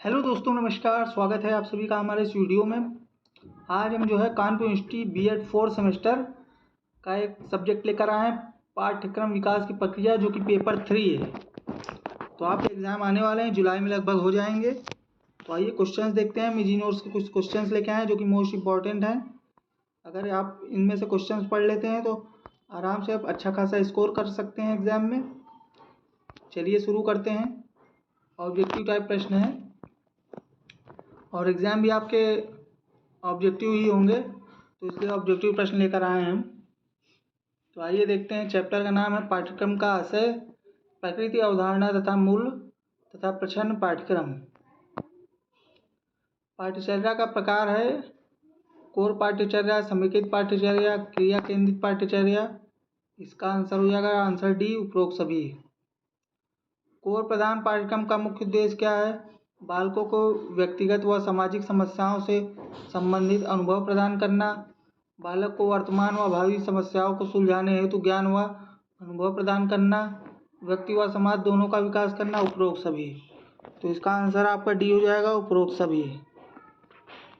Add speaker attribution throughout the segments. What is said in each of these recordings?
Speaker 1: Hello दोस्तों, नमस्कार। स्वागत है आप सभी का हमारे इस वीडियो में। आज हम Kanpur university BEd 4th semester का एक सब्जेक्ट लेकर आए हैं, पाठ्यक्रम विकास की प्रक्रिया, जो कि पेपर 3 है। तो आपके एग्ज़ाम आने वाले हैं, जुलाई में लगभग हो जाएंगे। तो आइए क्वेश्चंस देखते हैं। मिजी नोट्स के कुछ क्वेश्चंस लेके आए हैं जो कि मोस्ट इंपॉर्टेंट हैं। अगर आप इनमें से क्वेश्चंस पढ़ लेते हैं तो आराम से आप अच्छा खासा स्कोर कर सकते हैं एग्ज़ाम में। चलिए शुरू करते हैं। ऑब्जेक्टिव टाइप प्रश्न है और एग्ज़ाम भी आपके ऑब्जेक्टिव ही होंगे, तो इसलिए ऑब्जेक्टिव प्रश्न लेकर आए हैं हम। तो आइए देखते हैं। चैप्टर का नाम है पाठ्यक्रम का आशय, प्रकृति, अवधारणा तथा मूल तथा प्रछन्न पाठ्यक्रम। पाठ्यचर्या का प्रकार है कोर पाठ्यचर्या, समेकित पाठ्यचर्या, क्रिया केंद्रित पाठ्यचर्या। इसका आंसर हो जाएगा आंसर डी, उपरोक्त सभी। कोर प्रधान पाठ्यक्रम का मुख्य उद्देश्य क्या है? बालकों को व्यक्तिगत व सामाजिक समस्याओं से संबंधित अनुभव प्रदान करना, बालक को वर्तमान व भावी समस्याओं को सुलझाने हेतु ज्ञान व अनुभव प्रदान करना, व्यक्ति व समाज दोनों का विकास करना, उपरोक्त सभी। तो इसका आंसर आपका डी हो जाएगा, उपरोक्त सभी।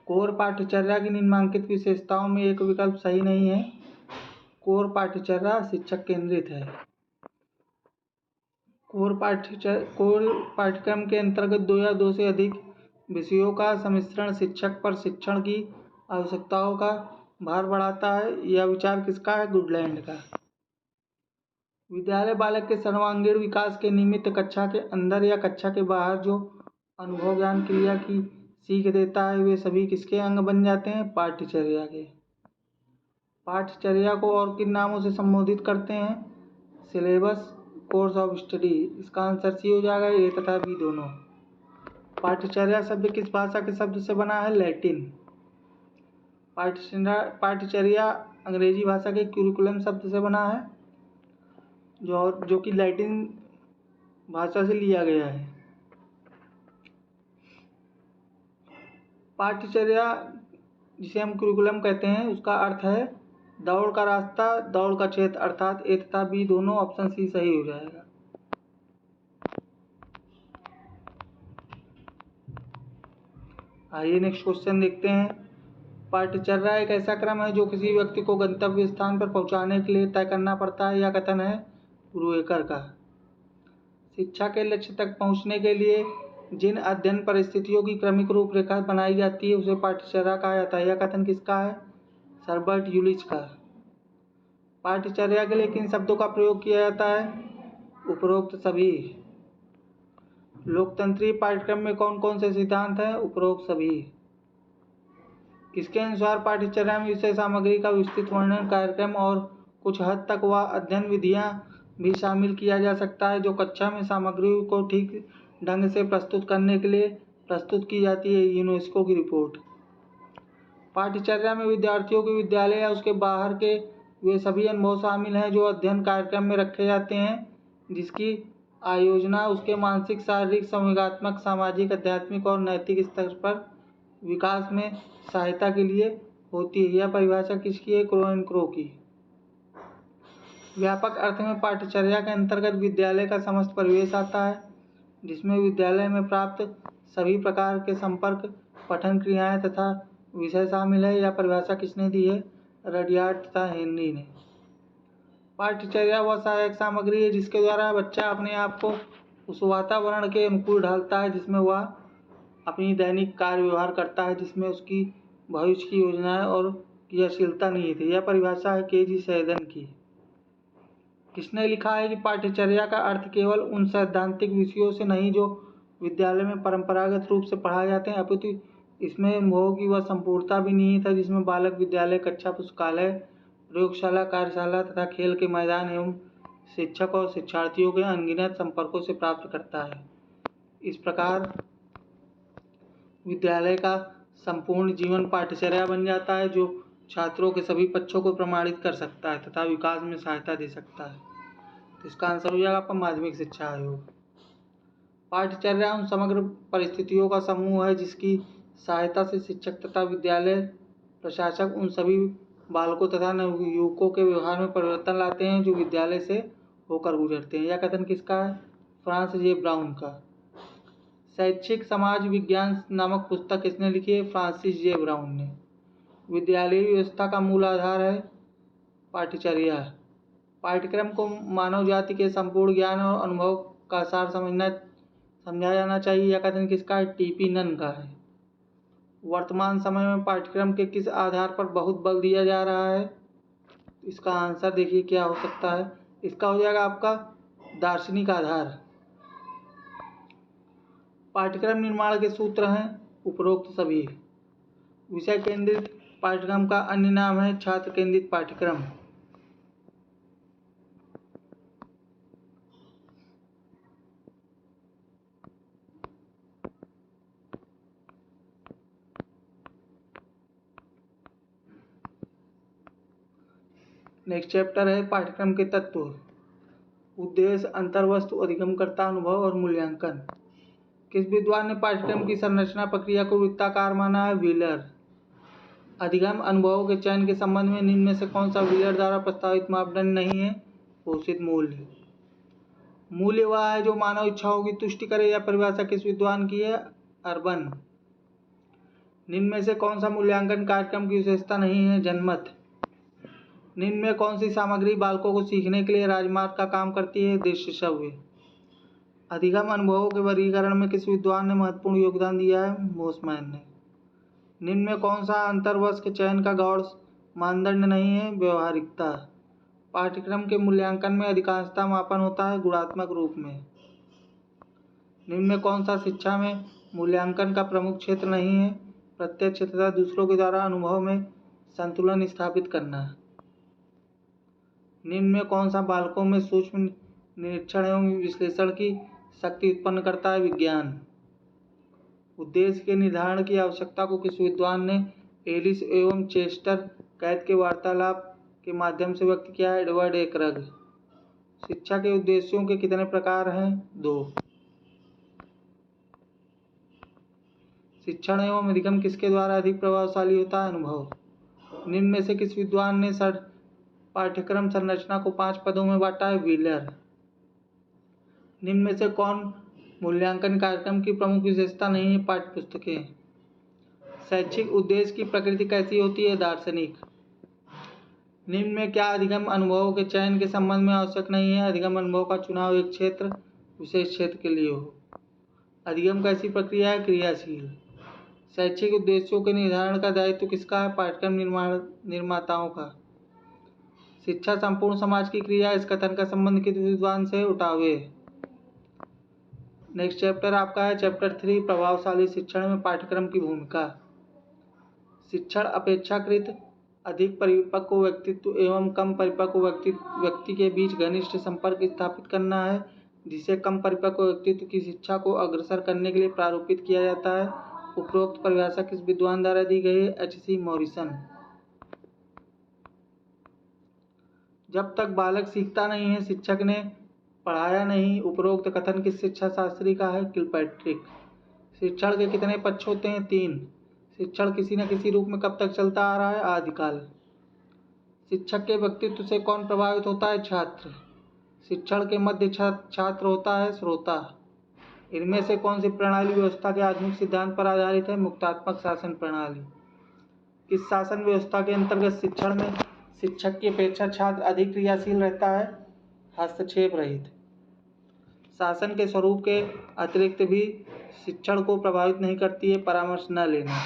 Speaker 1: कोर पाठ्यचर्या की निम्नलिखित विशेषताओं में एक विकल्प सही नहीं है। कोर पाठ्यचर्या शिक्षक केंद्रित है। कोर पाठ्यक्रम के अंतर्गत 2 या 2 से अधिक विषयों का सम्मिश्रण शिक्षक पर शिक्षण की आवश्यकताओं का भार बढ़ाता है। यह विचार किसका है? गुडलैंड का। विद्यालय बालक के सर्वांगीण विकास के निमित्त कक्षा के अंदर या कक्षा के बाहर जो अनुभव, ज्ञान, क्रिया की सीख देता है, वे सभी किसके अंग बन जाते हैं? पाठ्यचर्या के। पाठ्यचर्या को और किन नामों से संबोधित करते हैं? Syllabus, course of study. इसका आंसर सी हो जाएगा, ए तथा बी दोनों। पाठ्यचर्या शब्द किस भाषा के शब्द से बना है? लैटिन। पाठ्यचर्या अंग्रेजी भाषा के क्यूरिकुलम शब्द से बना है, जो कि लैटिन भाषा से लिया गया है। पाठ्यचर्या जिसे हम क्यूरिकुलम कहते हैं, उसका अर्थ है दौड़ का रास्ता, दौड़ का क्षेत्र, अर्थात ए तथा बी दोनों। ऑप्शन सी सही हो जाएगा। आइए नेक्स्ट क्वेश्चन देखते हैं। पाठ्यचर्या एक ऐसा क्रम है जो किसी व्यक्ति को गंतव्य स्थान पर पहुंचाने के लिए तय करना पड़ता है। यह कथन है ब्रूएकर का। शिक्षा के लक्ष्य तक पहुंचने के लिए जिन अध्ययन परिस्थितियों की क्रमिक रूपरेखा बनाई जाती है, उसे पाठ्यचर्या कहा जाता है। यह कथन किसका है? सर्बर्ट यूलिच का। पाठ्यचर्या के लिए किन शब्दों का प्रयोग किया जाता है? उपरोक्त सभी। लोकतंत्रीय पाठ्यक्रम में कौन कौन से सिद्धांत हैं? उपरोक्त सभी। इसके अनुसार पाठ्यचर्या में विषय सामग्री का विस्तृत वर्णन, कार्यक्रम और कुछ हद तक वह अध्ययन विधियां भी शामिल किया जा सकता है जो कक्षा में सामग्री को ठीक ढंग से प्रस्तुत करने के लिए प्रस्तुत की जाती है। यूनेस्को की रिपोर्ट। पाठ्यचर्या में विद्यार्थियों के विद्यालय या उसके बाहर के वे सभी अनुभव शामिल हैं जो अध्ययन कार्यक्रम में रखे जाते हैं, जिसकी आयोजना उसके मानसिक, शारीरिक, संवेगात्मक, सामाजिक, आध्यात्मिक और नैतिक स्तर पर विकास में सहायता के लिए होती है। यह परिभाषा किसकी है? क्रो की। व्यापक अर्थ में पाठ्यचर्या के अंतर्गत विद्यालय का समस्त परिवेश आता है, जिसमें विद्यालय में प्राप्त सभी प्रकार के संपर्क, पठन क्रियाएं तथा विषय शामिल है। यह परिभाषा किसने दी है? रडियार्ड तथा हेनरी ने। पाठ्यचर्या वह सहायक सामग्री है जिसके द्वारा बच्चा अपने आप को उस वातावरण के अनुकूल ढालता है जिसमें वह अपनी दैनिक कार्य व्यवहार करता है, जिसमें उसकी भविष्य की योजनाएं और क्रियाशीलता निहित है। यह परिभाषा है के जी सैगन की। किसने लिखा है कि पाठ्यचर्या का अर्थ केवल उन सैद्धांतिक विषयों से नहीं जो विद्यालय में परंपरागत रूप से पढ़ाए जाते हैं, अपितु इसमें अनुभवों की वह संपूर्णता भी निहित है जिसमें बालक विद्यालय, कक्षा, पुस्तकालय, प्रयोगशाला, कार्यशाला तथा खेल के मैदान एवं शिक्षक और शिक्षार्थियों के अनगिनत संपर्कों से प्राप्त करता है। इस प्रकार विद्यालय का संपूर्ण जीवन पाठ्यचर्या बन जाता है, जो छात्रों के सभी पक्षों को प्रमाणित कर सकता है तथा विकास में सहायता दे सकता है। तो इसका आंसर हो जाएगा आपका माध्यमिक शिक्षा आयोग। पाठ्यचर्या उन समग्र परिस्थितियों का समूह है जिसकी सहायता से शिक्षक तथा विद्यालय प्रशासक उन सभी बालकों तथा नवयुवकों के व्यवहार में परिवर्तन लाते हैं जो विद्यालय से होकर गुजरते हैं। यह कथन किसका है? फ्रांस जे ब्राउन का। शैक्षिक समाज विज्ञान नामक पुस्तक किसने लिखी है? फ्रांसिस जे ब्राउन ने। विद्यालयी व्यवस्था का मूल आधार है पाठ्यचर्या। पाठ्यक्रम को मानव जाति के संपूर्ण ज्ञान और अनुभव का सार समझा जाना चाहिए। यह कथन किसका है? टीपी नन का है। वर्तमान समय में पाठ्यक्रम के किस आधार पर बहुत बल दिया जा रहा है? इसका आंसर देखिए क्या हो सकता है। इसका हो जाएगा आपका दार्शनिक आधार। पाठ्यक्रम निर्माण के सूत्र हैं उपरोक्त सभी। विषय केंद्रित पाठ्यक्रम का अन्य नाम है छात्र केंद्रित पाठ्यक्रम। नेक्स्ट चैप्टर है पाठ्यक्रम के तत्व। उद्देश्य, अंतर्वस्तु, अधिगमकर्ता, अनुभव और मूल्यांकन। किस विद्वान ने पाठ्यक्रम की संरचना प्रक्रिया को वृत्ताकार माना है? व्हीलर। अधिगम अनुभवों के चयन के संबंध में निम्न में से कौन सा व्हीलर द्वारा प्रस्तावित मापदंड नहीं है? घोषित मूल्य। मूल्य वह है जो मानव इच्छाओं की तुष्टि करे। या परिभाषा किस विद्वान की है? अर्बन। निम्न में से कौन सा मूल्यांकन कार्यक्रम की विशेषता नहीं है? जनमत। निम्न में कौन सी सामग्री बालकों को सीखने के लिए राजमार्ग का काम करती है? दृश्य श्रव्य। अधिगम अनुभवों के वर्गीकरण में किस विद्वान ने महत्वपूर्ण योगदान दिया है? मोसमैन ने। निम्न में कौन सा अंतर्वश के चयन का गौण मानदंड नहीं है? व्यवहारिकता। पाठ्यक्रम के मूल्यांकन में अधिकांशतः मापन होता है गुणात्मक रूप में। निम्न में कौन सा शिक्षा में मूल्यांकन का प्रमुख क्षेत्र नहीं है? प्रत्यक्ष तथा दूसरों के द्वारा अनुभव में संतुलन स्थापित करना। निम्न में कौन सा बालकों में सूक्ष्म निरीक्षण एवं विश्लेषण की शक्ति उत्पन्न करता है? विज्ञान। उद्देश्य के निर्धारण की आवश्यकता को किस विद्वान ने एलिस एवं चेस्टर कैद के वार्तालाप के माध्यम से व्यक्त किया है? एडवर्ड ए क्रग। शिक्षा के उद्देश्यों के कितने प्रकार हैं? 2। शिक्षण एवं अधिगम किसके द्वारा अधिक प्रभावशाली होता है? अनुभव। निम्न में से किस विद्वान ने पाठ्यक्रम संरचना को 5 पदों में बांटा है? व्हीलर। निम्न में से कौन मूल्यांकन कार्यक्रम की प्रमुख विशेषता नहीं है? पाठ्यपुस्तकें। शैक्षिक उद्देश्य की प्रकृति कैसी होती है? दार्शनिक। निम्न में क्या अधिगम अनुभवों के चयन के संबंध में आवश्यक नहीं है? अधिगम अनुभव का चुनाव एक क्षेत्र विशेष क्षेत्र के लिए हो। अधिगम कैसी प्रक्रिया है? क्रियाशील। शैक्षिक उद्देश्यों के निर्धारण का दायित्व किसका है? पाठ्यक्रम निर्माताओं का। शिक्षा संपूर्ण समाज की क्रिया। इस कथन का संबंध किस विद्वान से? उटावे। नेक्स्ट चैप्टर आपका है चैप्टर 3 प्रभावशाली शिक्षण में पाठ्यक्रम की भूमिका। शिक्षण अपेक्षाकृत अधिक परिपक्व व्यक्तित्व एवं कम परिपक्व व्यक्ति के बीच घनिष्ठ संपर्क स्थापित करना है, जिसे कम परिपक्व व्यक्तित्व की शिक्षा को अग्रसर करने के लिए प्रारूपित किया जाता है। उपरोक्त परिभाषा किस विद्वान द्वारा दी गई है? H.C. मॉरिसन। जब तक बालक सीखता नहीं है, शिक्षक ने पढ़ाया नहीं। उपरोक्त कथन किस शिक्षा शास्त्री का है? किलपैट्रिक। शिक्षण के कितने पक्ष होते हैं? 3। शिक्षण किसी न किसी रूप में कब तक चलता आ रहा है? आदिकाल। शिक्षक के व्यक्तित्व से कौन प्रभावित होता है? छात्र। शिक्षण के मध्य छात्र होता है श्रोता। इनमें से कौन सी प्रणाली व्यवस्था के आधुनिक सिद्धांत पर आधारित है? मुक्तात्मक शासन प्रणाली। किस शासन व्यवस्था के अंतर्गत शिक्षण में शिक्षक की अपेक्षा छात्र अधिक क्रियाशील रहता है? हस्तक्षेप रहित। शासन के स्वरूप के अतिरिक्त भी शिक्षण को प्रभावित नहीं करती है परामर्श न लेना।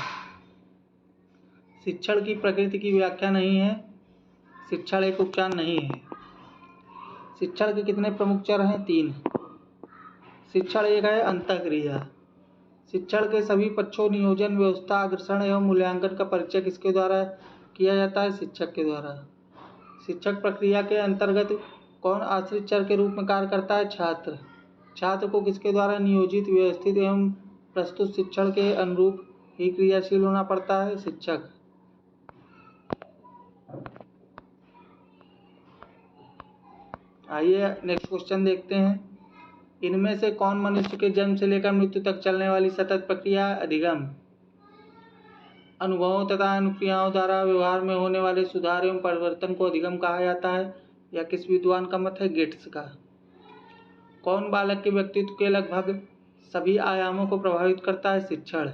Speaker 1: शिक्षण की प्रकृति की व्याख्या नहीं है। शिक्षण एक उपचार नहीं है। शिक्षण के कितने प्रमुख चर हैं? 3। शिक्षण एक है अंतःक्रिया। शिक्षण के सभी पक्षों नियोजन, व्यवस्था, अग्रसरण एवं मूल्यांकन का परिचय किसके द्वारा किया जाता है? शिक्षक के द्वारा। शिक्षक प्रक्रिया के अंतर्गत कौन आश्रित चर के रूप में कार्य करता है? छात्र। छात्र को किसके द्वारा नियोजित, व्यवस्थित एवं प्रस्तुत शिक्षण के अनुरूप ही क्रियाशील होना पड़ता है? शिक्षक। आइए नेक्स्ट क्वेश्चन देखते हैं। इनमें से कौन मनुष्य के जन्म से लेकर मृत्यु तक चलने वाली सतत प्रक्रिया है? अधिगम। अनुभवों तथा अनुक्रियाओं द्वारा व्यवहार में होने वाले सुधार एवं परिवर्तन को अधिगम कहा जाता है। यह किस विद्वान का मत है? गेट्स का। कौन बालक के व्यक्तित्व के लगभग सभी आयामों को प्रभावित करता है शिक्षण।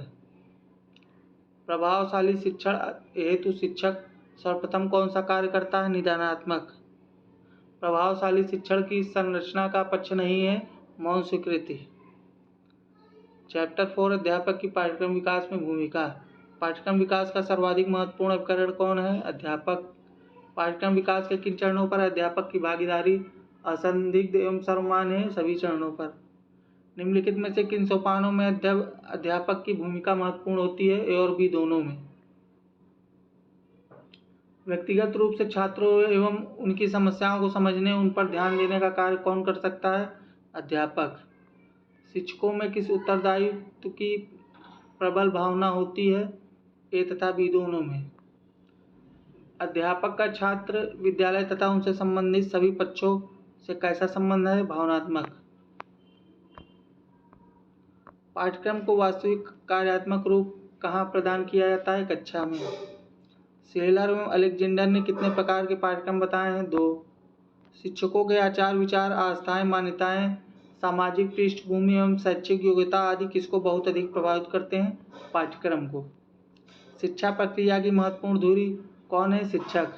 Speaker 1: प्रभावशाली शिक्षण हेतु शिक्षक सर्वप्रथम कौन सा कार्य करता है? निदानात्मक। प्रभावशाली शिक्षण की संरचना का पक्ष नहीं है मौन स्वीकृति। चैप्टर 4 अध्यापक की पाठ्यक्रम विकास में भूमिका। पाठ्यक्रम विकास का सर्वाधिक महत्वपूर्ण उपकरण कौन है? अध्यापक। पाठ्यक्रम विकास के किन चरणों पर अध्यापक की भागीदारी असंदिग्ध एवं सर्वमान्य है? सभी चरणों पर। निम्नलिखित में से किन सोपानों में अध्यापक की भूमिका महत्वपूर्ण होती है? ए और बी दोनों में। व्यक्तिगत रूप से छात्रों एवं उनकी समस्याओं को समझने, उन पर ध्यान देने का कार्य कौन कर सकता है? अध्यापक। शिक्षकों में किस उत्तरदायित्व की प्रबल भावना होती है? ए तथा बी दोनों में। अध्यापक का छात्र, विद्यालय तथा उनसे संबंधित सभी पक्षों से कैसा संबंध है? भावनात्मक। पाठ्यक्रम को वास्तविक कार्यात्मक रूप कहाँ प्रदान किया जाता है? कक्षा में। सेलर एवं अलेक्जेंडर ने कितने प्रकार के पाठ्यक्रम बताए हैं? 2। शिक्षकों के आचार विचार, आस्थाएं, मान्यताएं, सामाजिक पृष्ठभूमि एवं शैक्षिक योग्यता आदि किसको बहुत अधिक प्रभावित करते हैं? पाठ्यक्रम को। शिक्षा प्रक्रिया की महत्वपूर्ण धुरी कौन है? शिक्षक।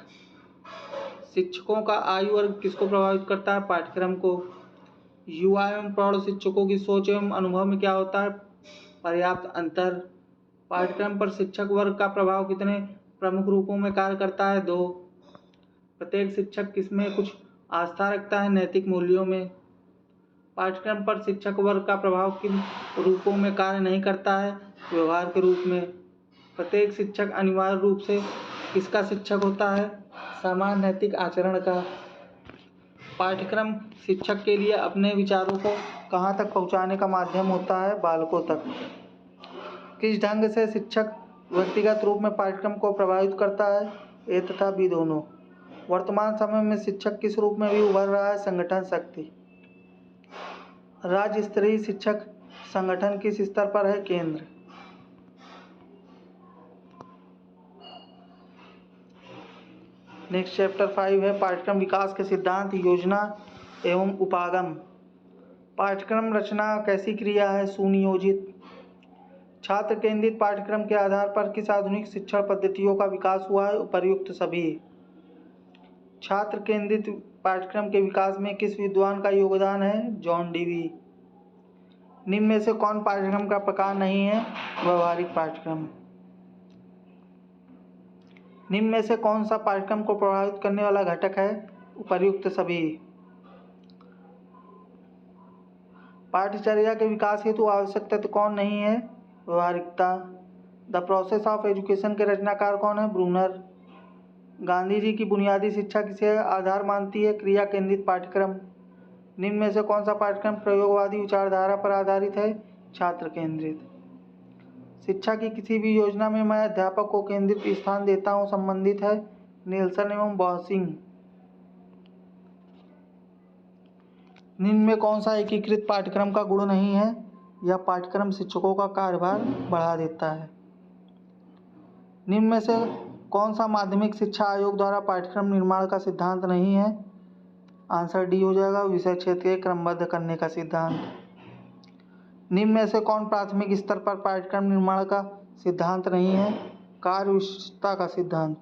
Speaker 1: शिक्षकों का आयु वर्ग किसको प्रभावित करता है? पाठ्यक्रम को। युवा एवं प्रौढ़ शिक्षकों की सोच एवं अनुभव में क्या होता है? पर्याप्त अंतर। पाठ्यक्रम पर शिक्षक वर्ग का प्रभाव कितने प्रमुख रूपों में कार्य करता है? 2। प्रत्येक शिक्षक किसमें कुछ आस्था रखता है? नैतिक मूल्यों में। पाठ्यक्रम पर शिक्षक वर्ग का प्रभाव किन रूपों में कार्य नहीं करता है? व्यवहार के रूप में। प्रत्येक शिक्षक अनिवार्य रूप से किसका शिक्षक होता है? समान नैतिक आचरण का। पाठ्यक्रम शिक्षक के लिए अपने विचारों को कहाँ तक पहुँचाने का माध्यम होता है? बालकों तक। किस ढंग से शिक्षक व्यक्तिगत रूप में पाठ्यक्रम को प्रभावित करता है? ए तथा बी दोनों। वर्तमान समय में शिक्षक किस रूप में भी उभर रहा है? संगठन शक्ति। राज्य स्तरीय शिक्षक संगठन किस स्तर पर है? केंद्र। नेक्स्ट चैप्टर 5 है पाठ्यक्रम विकास के सिद्धांत, योजना एवं उपागम। पाठ्यक्रम रचना कैसी क्रिया है? सुनियोजित। छात्र केंद्रित पाठ्यक्रम के आधार पर किस आधुनिक शिक्षण पद्धतियों का विकास हुआ है? उपर्युक्त सभी। छात्र केंद्रित पाठ्यक्रम के विकास में किस विद्वान का योगदान है? John Dewey. निम्न में से कौन पाठ्यक्रम का प्रकार नहीं है? व्यवहारिक पाठ्यक्रम। निम्न में से कौन सा पाठ्यक्रम को प्रभावित करने वाला घटक है? उपर्युक्त सभी। पाठ्यचर्या के विकास हेतु आवश्यक तत्व कौन नहीं है? व्यवहारिकता। द प्रोसेस ऑफ एजुकेशन के रचनाकार कौन है? ब्रूनर। गांधी जी की बुनियादी शिक्षा किसे आधार मानती है? क्रिया केंद्रित पाठ्यक्रम। निम्न में से कौन सा पाठ्यक्रम प्रयोगवादी विचारधारा पर आधारित है? छात्र केंद्रित। शिक्षा की किसी भी योजना में मैं अध्यापक को केंद्रित स्थान देता हूँ संबंधित है? नेल्सन एवं बॉसिंग। निम्न में कौन सा एकीकृत पाठ्यक्रम का गुण नहीं है? यह पाठ्यक्रम शिक्षकों का कार्यभार बढ़ा देता है। निम्न में से कौन सा माध्यमिक शिक्षा आयोग द्वारा पाठ्यक्रम निर्माण का सिद्धांत नहीं है? आंसर डी हो जाएगा, विषय क्षेत्र के क्रमबद्ध करने का सिद्धांत। निम्न में से कौन प्राथमिक स्तर पर पाठ्यक्रम निर्माण का सिद्धांत नहीं है? कार्य विशिष्टता का सिद्धांत।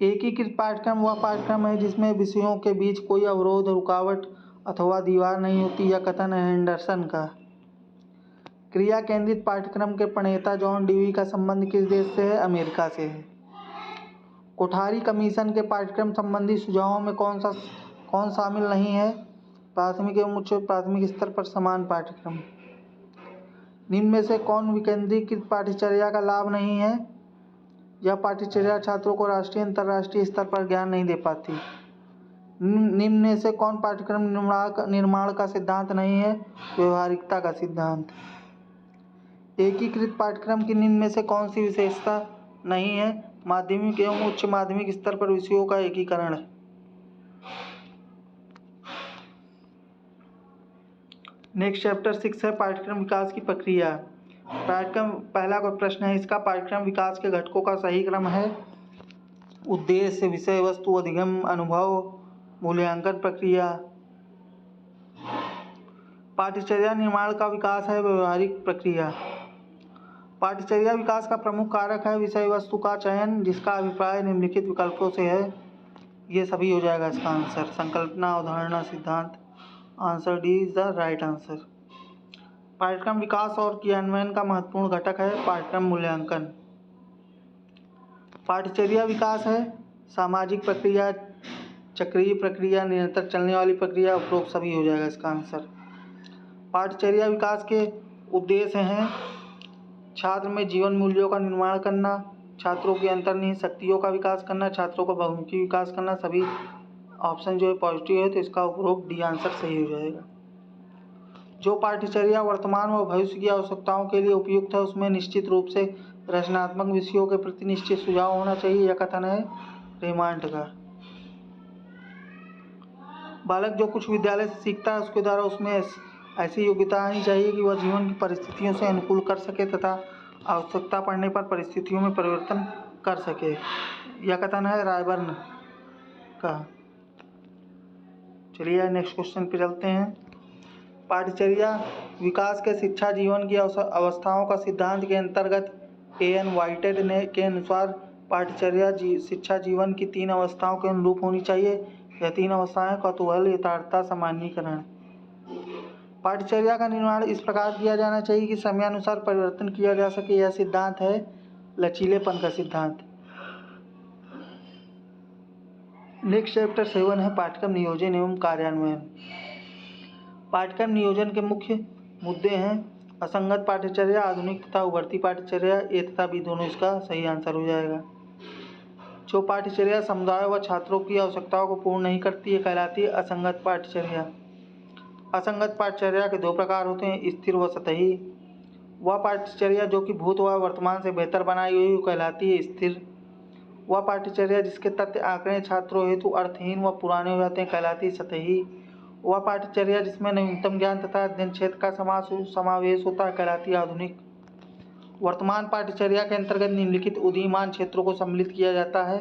Speaker 1: एकीकृत पाठ्यक्रम वह पाठ्यक्रम है जिसमें विषयों के बीच कोई अवरोध, रुकावट अथवा दीवार नहीं होती। यह कथन है एंडरसन का। क्रिया केंद्रित पाठ्यक्रम के प्रणेता जॉन डीवी का संबंध किस देश से है? अमेरिका से है। कोठारी कमीशन के पाठ्यक्रम संबंधी सुझावों में कौन शामिल नहीं है? प्राथमिक एवं उच्च प्राथमिक स्तर पर समान पाठ्यक्रम। निम्न में से कौन विकेंद्रीकृत पाठ्यचर्या का लाभ नहीं है? यह पाठ्यचर्या छात्रों को राष्ट्रीय अंतर्राष्ट्रीय स्तर पर ज्ञान नहीं दे पाती। निम्न में से कौन पाठ्यक्रम निर्माण का सिद्धांत नहीं है? व्यवहारिकता का सिद्धांत। एकीकृत पाठ्यक्रम की निम्न में से कौन सी विशेषता नहीं है? माध्यमिक एवं उच्च माध्यमिक स्तर पर विषयों का एकीकरण। नेक्स्ट चैप्टर 6 है पाठ्यक्रम विकास की प्रक्रिया। पाठ्यक्रम पहला प्रश्न है इसका, पाठ्यक्रम विकास के घटकों का सही क्रम है? उद्देश्य, विषय वस्तु, अधिगम, अनुभव, मूल्यांकन प्रक्रिया। पाठ्यचर्या निर्माण का विकास है व्यवहारिक प्रक्रिया। पाठ्यचर्या विकास का प्रमुख कारक है विषय वस्तु का चयन, जिसका अभिप्राय निम्नलिखित विकल्पों से है। ये सभी हो जाएगा इसका आंसर। संकल्पना, अवधारणा, सिद्धांत। Answer D is the right answer. पाठ्यक्रम विकास और क्रियान्वयन का महत्वपूर्ण घटक है पाठ्यक्रम मूल्यांकन। पाठ्यचर्या विकास है सामाजिक प्रक्रिया, चक्रीय प्रक्रिया, निरंतर चलने वाली प्रक्रिया। उपरोक्त सभी हो जाएगा इसका आंसर। पाठ्यचर्या विकास के उद्देश्य हैं छात्र में जीवन मूल्यों का निर्माण करना, छात्रों की अंतर्निहित शक्तियों का विकास करना, छात्रों का बहुमुखी विकास करना। सभी ऑप्शन जो है पॉजिटिव है, तो इसका उपरोक्त डी आंसर सही हो जाएगा। जो पाठ्यचर्या वर्तमान व भविष्य की आवश्यकताओं के लिए उपयुक्त है, उसमें निश्चित रूप से रचनात्मक विषयों के प्रति निश्चित सुझाव होना चाहिए। यह कथन है रेमांड का। बालक जो कुछ विद्यालय से सीखता है, उसके द्वारा उसमें ऐसी योग्यता आनी चाहिए कि वह जीवन की परिस्थितियों से अनुकूल कर सके तथा आवश्यकता पड़ने पर परिस्थितियों में परिवर्तन कर सके। यह कथन है रायबर्न का। चलिए नेक्स्ट क्वेश्चन पे चलते हैं। पाठ्यचर्या विकास के शिक्षा जीवन की अवस्थाओं का सिद्धांत के अंतर्गत A.N. व्हाइटेड के अनुसार पाठ्यचर्या शिक्षा जीवन की 3 अवस्थाओं के अनुरूप होनी चाहिए। यह 3 अवस्थाएं कौतूहल, यथार्थता, सामान्यीकरण। पाठ्यचर्या का निर्माण इस प्रकार किया जाना चाहिए कि समयानुसार परिवर्तन किया जा सके। यह सिद्धांत है लचीलेपन का सिद्धांत। नेक्स्ट चैप्टर 7 है पाठ्यक्रम नियोजन एवं कार्यान्वयन। पाठ्यक्रम नियोजन के मुख्य मुद्दे हैं असंगत पाठ्यचर्या, आधुनिक तथा उभरती पाठ्यचर्या। ए तथा बी दोनों इसका सही आंसर हो जाएगा। जो पाठ्यचर्या समुदाय व छात्रों की आवश्यकताओं को पूर्ण नहीं करती है, कहलाती है असंगत पाठ्यचर्या। असंगत पाठ्यचर्या के 2 प्रकार होते हैं, स्थिर व सतही। वह पाठ्यचर्या जो कि भूत व वर्तमान से बेहतर बनाई हुई कहलाती है स्थिर। वह पाठ्यचर्या जिसके तथ्य आंकड़े छात्रों हेतु अर्थहीन व पुराने हो जाते हैं, कहलाती है सतही। वह पाठ्यचर्या जिसमें नवीनतम ज्ञान तथा अध्ययन क्षेत्र का समावेश होता है, कहलाती है आधुनिक। वर्तमान पाठ्यचर्या के अंतर्गत निम्नलिखित उदीयमान क्षेत्रों को सम्मिलित किया जाता है।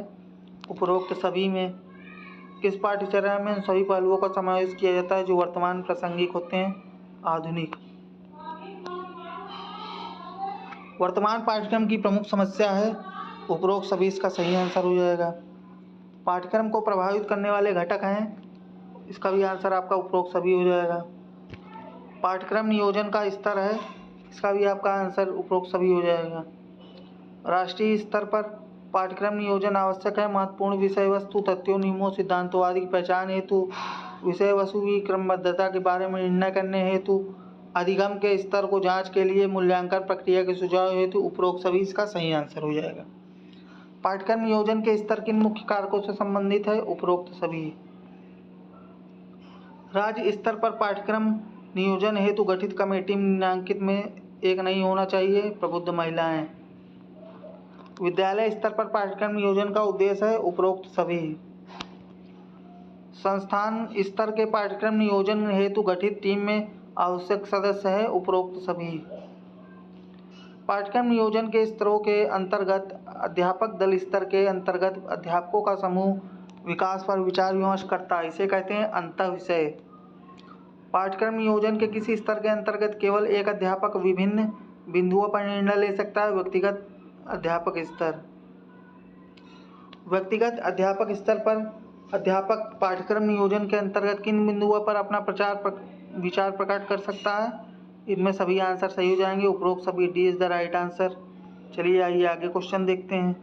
Speaker 1: उपरोक्त सभी में किस पाठ्यचर्या में उन सभी पहलुओं का समावेश किया जाता है जो वर्तमान प्रासंगिक होते हैं, आधुनिक। वर्तमान पाठ्यक्रम की प्रमुख समस्या है, उपरोक्त सभी इसका सही आंसर हो जाएगा। पाठ्यक्रम को प्रभावित करने वाले घटक हैं, इसका भी आंसर आपका उपरोक्त सभी हो जाएगा। पाठ्यक्रम नियोजन का स्तर है, इसका भी आपका आंसर उपरोक्त सभी हो जाएगा। राष्ट्रीय स्तर पर पाठ्यक्रम नियोजन आवश्यक है। महत्वपूर्ण विषय वस्तु, तथ्यों, नियमों, सिद्धांतों आदि की पहचान हेतु, विषय वस्तु की क्रमबद्धता के बारे में निर्णय करने हेतु, अधिगम के स्तर को जांच के लिए, मूल्यांकन प्रक्रिया के सुझाव हेतु, उपरोक्त सभी इसका सही आंसर हो जाएगा। पाठ्यक्रम नियोजन के स्तर किन मुख्य कारकों से संबंधित है, उपरोक्त सभी। राज्य स्तर पर पाठ्यक्रम नियोजन हेतु गठित कमेटी निम्नांकित में एक नहीं होना चाहिए, प्रबुद्ध महिलाएं। विद्यालय स्तर पर पाठ्यक्रम नियोजन का उद्देश्य है, उपरोक्त सभी। संस्थान स्तर के पाठ्यक्रम नियोजन हेतु गठित टीम में आवश्यक सदस्य है, उपरोक्त सभी। पाठ्यक्रम नियोजन के स्तरों के अंतर्गत अध्यापक दल स्तर के अंतर्गत अध्यापकों का समूह विकास पर विचार विमर्श करता है, इसे कहते हैं अंतःविषय। पाठ्यक्रम नियोजन के किसी स्तर के अंतर्गत केवल एक अध्यापक विभिन्न बिंदुओं पर निर्णय ले सकता है, व्यक्तिगत अध्यापक स्तर। व्यक्तिगत अध्यापक स्तर पर अध्यापक पाठ्यक्रम नियोजन के अंतर्गत किन बिंदुओं पर अपना विचार प्रकट कर सकता है, इनमें सभी आंसर सही हो जाएंगे, उपरोक्त सभी। D is the right answer. चलिए आइए आगे क्वेश्चन देखते हैं।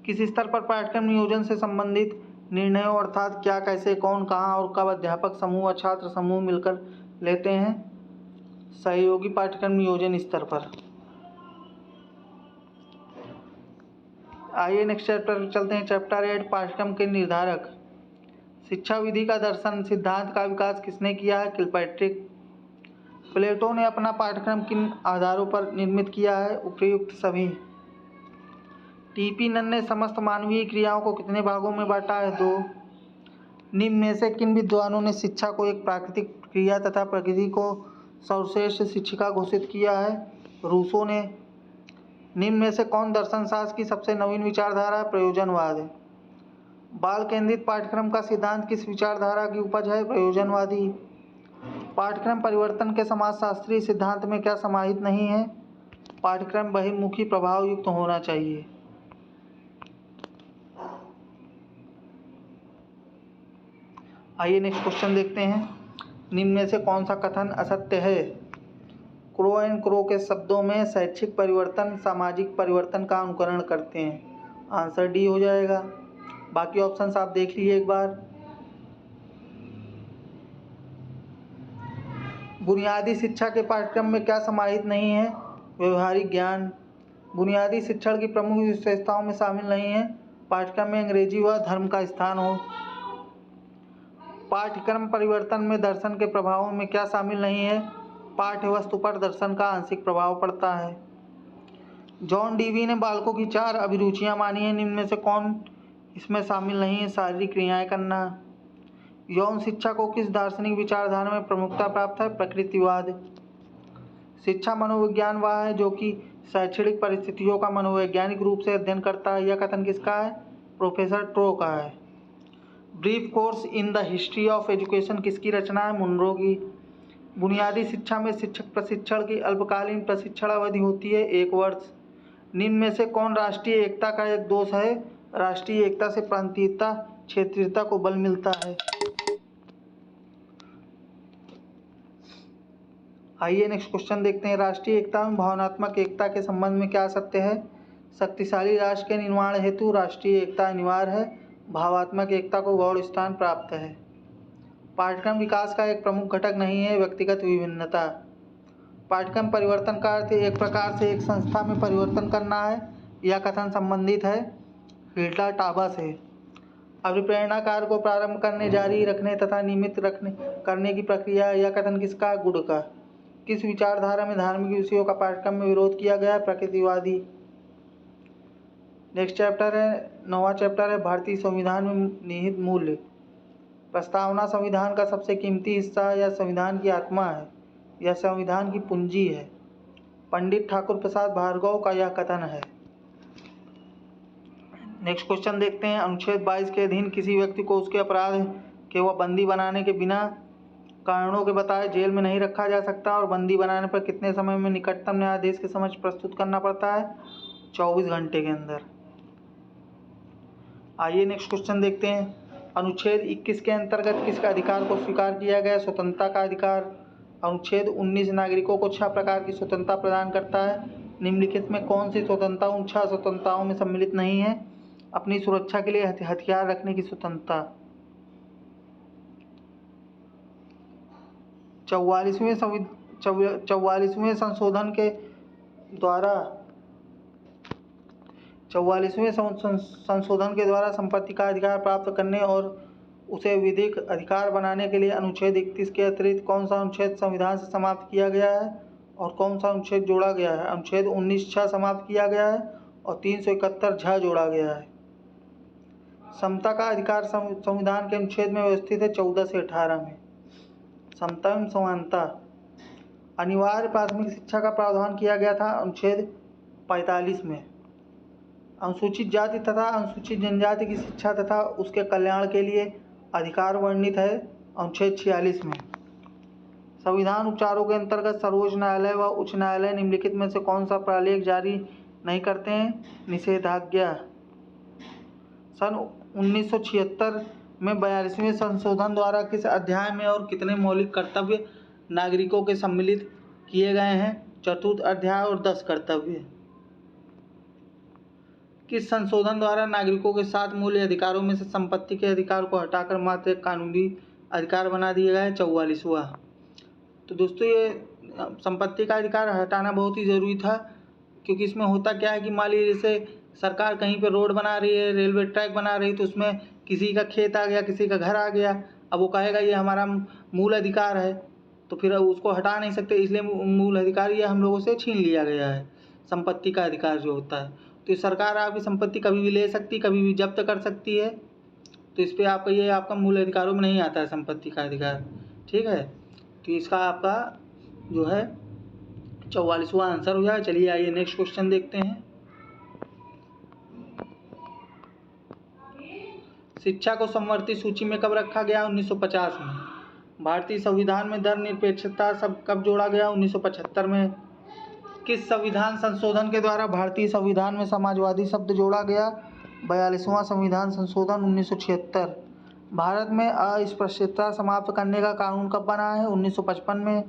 Speaker 1: किस स्तर पर पाठ्यक्रम नियोजन से संबंधित निर्णयों अर्थात क्या, कैसे, कौन, कहाँ और कब अध्यापक समूह व छात्र समूह मिलकर लेते हैं, सहयोगी पाठ्यक्रम नियोजन स्तर पर। आइए नेक्स्ट चैप्टर चलते हैं। चैप्टर 8 पाठ्यक्रम के निर्धारक। शिक्षा विधि का दर्शन सिद्धांत का विकास किसने किया है, किलपैट्रिक। प्लेटो ने अपना पाठ्यक्रम किन आधारों पर निर्मित किया है, उपयुक्त सभी। टीपी नन ने समस्त मानवीय क्रियाओं को कितने भागों में बांटा है, 2। निम्न में से किन विद्वानों ने शिक्षा को एक प्राकृतिक क्रिया तथा प्रकृति को सर्वश्रेष्ठ शिक्षिका घोषित किया है, रूसो ने। निम्न में से कौन दर्शन शास्त्र की सबसे नवीन विचारधारा है, प्रयोजनवाद। बाल केंद्रित पाठ्यक्रम का सिद्धांत किस विचारधारा की उपज है, प्रयोजनवादी। पाठ्यक्रम परिवर्तन के समाजशास्त्रीय सिद्धांत में क्या समाहित नहीं है? पाठ्यक्रम बहिर्मुखी प्रभाव युक्त होना चाहिए। आइए नेक्स्ट क्वेश्चन देखते हैं। निम्न में से कौन सा कथन असत्य है? क्रो एंड क्रो के शब्दों में शैक्षिक परिवर्तन सामाजिक परिवर्तन का अनुकरण करते हैं। आंसर डी हो जाएगा। बाकी ऑप्शंस आप देख लीजिए एक बार। बुनियादी शिक्षा के पाठ्यक्रम में क्या समाहित नहीं है? व्यवहारिक ज्ञान। बुनियादी शिक्षण की प्रमुख विशेषताओं में शामिल नहीं है पाठ्यक्रम में अंग्रेजी व धर्म का स्थान हो। पाठ्यक्रम परिवर्तन में दर्शन के प्रभावों में क्या शामिल नहीं है? पाठ्य वस्तु पर दर्शन का आंशिक प्रभाव पड़ता है। जॉन डीवी ने बालकों की 4 अभिरुचियां मानी हैं। निम्न में से कौन इसमें शामिल नहीं है? शारीरिक क्रियाएं करना। यौन शिक्षा को किस दार्शनिक विचारधारा में प्रमुखता प्राप्त है? प्रकृतिवाद। शिक्षा मनोविज्ञान वह है जो कि शैक्षणिक परिस्थितियों का मनोवैज्ञानिक रूप से अध्ययन करता है। यह कथन किसका है? प्रोफेसर ट्रो का है। Brief course in the history of education किसकी रचना है? मुनरो की। बुनियादी शिक्षा में शिक्षक प्रशिक्षण की अल्पकालीन प्रशिक्षण अवधि होती है 1 वर्ष। निम्न में से कौन राष्ट्रीय एकता का एक दोष है? राष्ट्रीय एकता से प्रांतीयता क्षेत्रीयता को बल मिलता है। आइए नेक्स्ट क्वेश्चन देखते हैं। राष्ट्रीय एकता में भावनात्मक एकता के संबंध में क्या सत्य है? शक्तिशाली राष्ट्र के निर्माण हेतु राष्ट्रीय एकता अनिवार्य है। भावात्मक एकता को गौण स्थान प्राप्त है। पाठ्यक्रम विकास का एक प्रमुख घटक नहीं है व्यक्तिगत विभिन्नता। पाठ्यक्रम परिवर्तन का अर्थ एक प्रकार से एक संस्था में परिवर्तन करना है। यह कथन संबंधित है हिल्डा टाबा से। अभिप्रेरणा कार्य को प्रारंभ करने, जारी रखने तथा नियमित करने की प्रक्रिया। यह कथन किसका? गुड का। किस विचारधारा में धार्मिक विषयों का पाठ्यक्रम में विरोध किया गया है? प्रकृतिवादी। नेक्स्ट चैप्टर है 9वां चैप्टर है भारतीय संविधान में निहित मूल्य। प्रस्तावना संविधान का सबसे कीमती हिस्सा है। यह संविधान की आत्मा है। यह संविधान की पूंजी है। पंडित ठाकुर प्रसाद भार्गव का यह कथन है। नेक्स्ट क्वेश्चन देखते हैं। अनुच्छेद 22 के अधीन किसी व्यक्ति को उसके अपराध के व बंदी बनाने के बिना कारणों के बताए जेल में नहीं रखा जा सकता और बंदी बनाने पर कितने समय में निकटतम न्यायाधीश के समक्ष प्रस्तुत करना पड़ता है? 24 घंटे के अंदर। आइए नेक्स्ट क्वेश्चन देखते हैं। अनुच्छेद 21 के अंतर्गत किस अधिकार को स्वीकार किया गया? स्वतंत्रता का अधिकार। अनुच्छेद 19 नागरिकों को 6 प्रकार की स्वतंत्रता प्रदान करता है। निम्नलिखित में कौन सी स्वतंत्रता उन 6 स्वतंत्रताओं में सम्मिलित नहीं है? अपनी सुरक्षा के लिए हथियार रखने की स्वतंत्रता। 44वें संशोधन के द्वारा संपत्ति का अधिकार प्राप्त करने और उसे विधिक अधिकार बनाने के लिए अनुच्छेद 31 के अतिरिक्त कौन सा अनुच्छेद संविधान से समाप्त किया गया है और कौन सा अनुच्छेद जोड़ा गया है? अनुच्छेद 19 समाप्त किया गया है और 371 जोड़ा गया है। समता का अधिकार संविधान के अनुच्छेद में व्यवस्थित है 14 से 18 में। समता एवं समानता। अनिवार्य प्राथमिक शिक्षा का प्रावधान किया गया था अनुच्छेद 45 में। अनुसूचित जाति तथा अनुसूचित जनजाति की शिक्षा तथा उसके कल्याण के लिए अधिकार वर्णित है अनुच्छेद 46 में। संविधान उपचारों के अंतर्गत सर्वोच्च न्यायालय व उच्च न्यायालय निम्नलिखित में से कौन सा प्रलेख जारी नहीं करते हैं? निषेधाज्ञा। सन 1976 में 42वें संशोधन द्वारा किस अध्याय में और कितने मौलिक कर्तव्य नागरिकों के सम्मिलित किए गए हैं? चतुर्थ अध्याय और 10 कर्तव्य। किस संशोधन द्वारा नागरिकों के 7 मूल्य अधिकारों में से संपत्ति के अधिकार को हटाकर मात्र एक कानूनी अधिकार बना दिया गया है? 44वां। तो दोस्तों ये संपत्ति का अधिकार हटाना बहुत ही ज़रूरी था, क्योंकि इसमें होता क्या है कि मान लीजिए जैसे सरकार कहीं पे रोड बना रही है, रेलवे ट्रैक बना रही है, तो उसमें किसी का खेत आ गया, किसी का घर आ गया, अब वो कहेगा ये हमारा मूल अधिकार है, तो फिर उसको हटा नहीं सकते, इसलिए मूल अधिकार ये हम लोगों से छीन लिया गया है। संपत्ति का अधिकार जो होता है, तो सरकार आपकी संपत्ति कभी भी ले सकती, कभी भी जब्त कर सकती है। तो इस पर आपका ये आपका मूल अधिकारों में नहीं आता है संपत्ति का अधिकार। ठीक है, तो इसका आपका जो है 44वां आंसर हो जाए। चलिए आइए नेक्स्ट क्वेश्चन देखते हैं। शिक्षा को समवर्ती सूची में कब रखा गया? 1950 में। भारतीय संविधान में धर्मनिरपेक्षता शब्द कब जोड़ा गया? 1975 में। किस संविधान संशोधन के द्वारा भारतीय संविधान में समाजवादी शब्द जोड़ा गया? 42वां संविधान संशोधन 1976। भारत में अस्पृश्यता समाप्त करने का कानून कब बना है? 1955 में।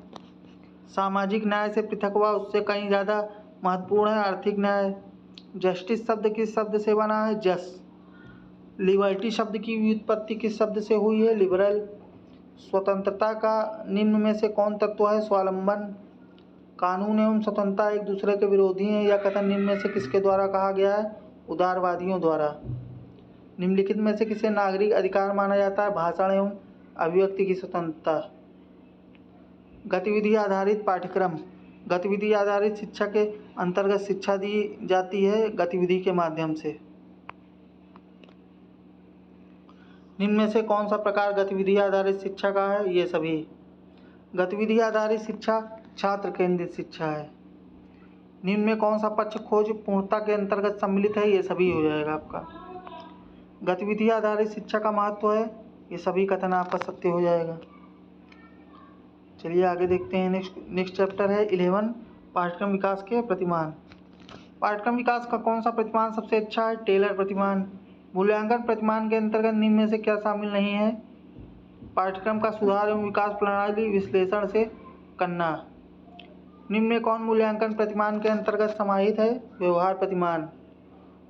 Speaker 1: सामाजिक न्याय से पृथक व उससे कहीं ज़्यादा महत्वपूर्ण है आर्थिक न्याय। जस्टिस शब्द किस शब्द से बना है? जस। लिबर्टी शब्द की व्युत्पत्ति किस शब्द से हुई है? लिबरल। स्वतंत्रता का निम्न में से कौन तत्व है? स्वावलंबन। कानून एवं स्वतंत्रता एक दूसरे के विरोधी हैं, यह कथन निम्न में से किसके द्वारा कहा गया है? उदारवादियों द्वारा। निम्नलिखित में से किसे नागरिक अधिकार माना जाता है? भाषण एवं अभिव्यक्ति की स्वतंत्रता। गतिविधि आधारित पाठ्यक्रम। गतिविधि आधारित शिक्षा के अंतर्गत शिक्षा दी जाती है गतिविधि के माध्यम से। निम्न में से कौन सा प्रकार गतिविधि आधारित शिक्षा का है? ये सभी। गतिविधि आधारित शिक्षा छात्र केंद्रित शिक्षा है। निम्न में कौन सा पक्ष खोज पूर्णता के अंतर्गत सम्मिलित है? ये सभी हो जाएगा आपका। गतिविधि आधारित शिक्षा का महत्व है, ये सभी कथन आपका सत्य हो जाएगा। चलिए आगे देखते हैं। नेक्स्ट चैप्टर है 11 पाठ्यक्रम विकास के प्रतिमान। पाठ्यक्रम विकास का कौन सा प्रतिमान सबसे अच्छा है? टेलर प्रतिमान। मूल्यांकन प्रतिमान के अंतर्गत निम्न में से क्या शामिल नहीं है? पाठ्यक्रम का सुधार एवं विकास प्रणाली विश्लेषण से करना। निम्न में कौन मूल्यांकन प्रतिमान के अंतर्गत समाहित है? व्यवहार प्रतिमान।